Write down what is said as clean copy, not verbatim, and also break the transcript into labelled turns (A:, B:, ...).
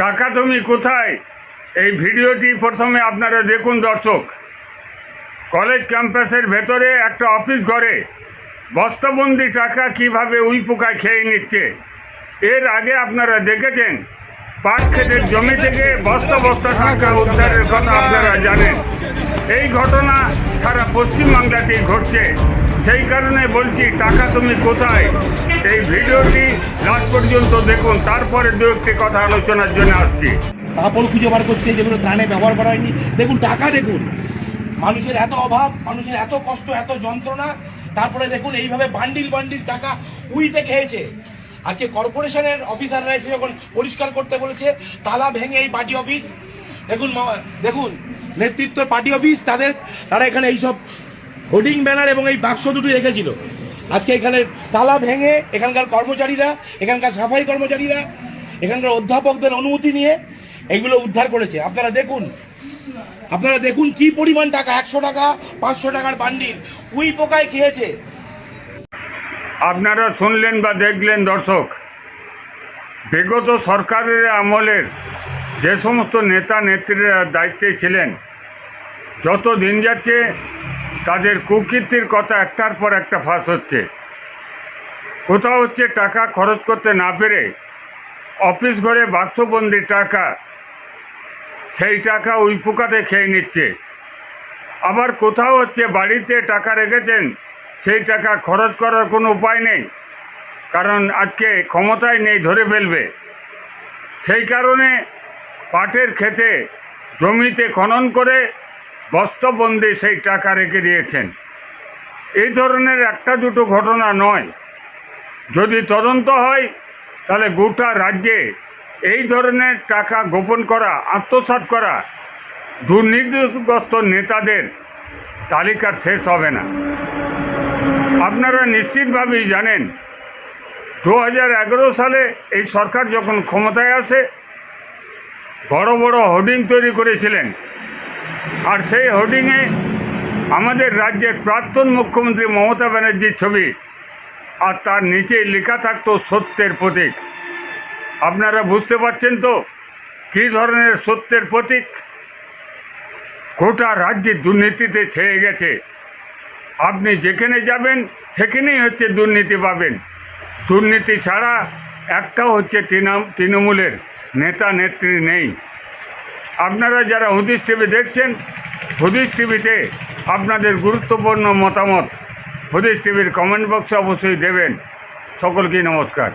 A: টাকা তুমি কোথায়? এই ভিডিওটি প্রথমে আপনারা দেখুন দর্শক। কলেজ ক্যাম্পাসের ভেতরে একটা অফিস ঘরে বস্তাবন্দি টাকা কিভাবে উইপোকায় খেয়ে নিচ্ছে। এর আগে আপনারা দেখেছেন পাট ক্ষেতের জমি থেকে বস্তা বস্তা টাকা উদ্ধারের কথা আপনারা জানেন। এই ঘটনা সারা পশ্চিমবাংলাতেই ঘটছে। সেই কারণে বলছি টাকা তুমি কোথায়। এই ভিডিওটি লাস্ট পর্যন্ত দেখুন, তারপরে দু একটি কথা আলোচনার জন্য আসছি।
B: কাপড় খুঁজে বার করছে যেগুলো ত্রাণে ব্যবহার করা হয়নি। দেখুন টাকা, দেখুন মানুষের এত অভাব, মানুষের এত কষ্ট, এত যন্ত্রণা, তারপরে দেখুন এইভাবে বান্ডিল বান্ডিল টাকা উইতে খেয়েছে। আজকে কর্পোরেশনের অফিসাররা এসে যখন পরিষ্কার করতে বলেছে, তালা ভেঙে এই পার্টি অফিস, দেখুন নেতৃত্বের পার্টি অফিস, তারা এখানে এইসব হোর্ডিং ব্যানার এবং এই বাক্স দুটি রেখেছিল। আজকে এখানে তালা ভেঙে এখানকার কর্মচারীরা, এখানকার সাফাই কর্মচারীরা, এখানকার অধ্যাপকদের অনুমতি নিয়ে এগুলো উদ্ধার করেছে। আপনারা দেখুন কি পরিমাণ টাকা, 100 টাকা 500 টাকার বান্ডিল উই পোকায় খেয়েছে।
A: আপনারা শুনলেন বা দেখলেন দর্শক, বিগত সরকারের আমলের যে সমস্ত নেতা নেত্রীরা দায়িত্বে ছিলেন, যত দিন যাচ্ছে তাদের কুকীর্তির কথা একটার পর একটা ফাঁস হচ্ছে। কোথাও হচ্ছে টাকা খরচ করতে না পেরে অফিস ঘরে বাক্সবন্দি টাকা, সেই টাকা উইপোকাতে খেয়ে নিচ্ছে। আবার কোথাও হচ্ছে বাড়িতে টাকা রেখেছেন, সেই টাকা খরচ করার কোনো উপায় নেই, কারণ আজকে ক্ষমতায় নেই, ধরে ফেলবে। সেই কারণে পাটের ক্ষেতে জমিতে খনন করে বস্তাবন্দি সেই টাকা রেখে দিয়েছেন। এই ধরনের একটা দুটো ঘটনা নয়, যদি তদন্ত হয় তাহলে গোটা রাজ্যে এই ধরনের টাকা গোপন করা, আত্মসাৎ করা দুর্নীতিগ্রস্ত নেতাদের তালিকার শেষ হবে না। আপনারা নিশ্চিতভাবেই জানেন 2011 সালে এই সরকার যখন ক্ষমতায় আসে, বড় বড় হোর্ডিং তৈরি করেছিলেন। আর সেই হোর্ডিংয়ে আমাদের রাজ্যের প্রাক্তন মুখ্যমন্ত্রী মমতা ব্যানার্জির ছবি, আর তার নিচেই লেখা থাকতো সত্যের প্রতীক। আপনারা বুঝতে পারছেন তো কী ধরনের সত্যের প্রতীক? গোটা রাজ্যে দুর্নীতিতে ছেয়ে গেছে। আপনি যেখানে যাবেন সেখানেই হচ্ছে দুর্নীতি পাবেন। দুর্নীতি ছাড়া একটাও হচ্ছে তৃণমূলের নেতা নেত্রী নেই। আপনারা যারা হুদিস টিভি দেখছেন, হুদিস টিভিতে আপনাদের গুরুত্বপূর্ণ মতামত হুদিস টিভির কমেন্ট বক্সে অবশ্যই দেবেন। সকলকে নমস্কার।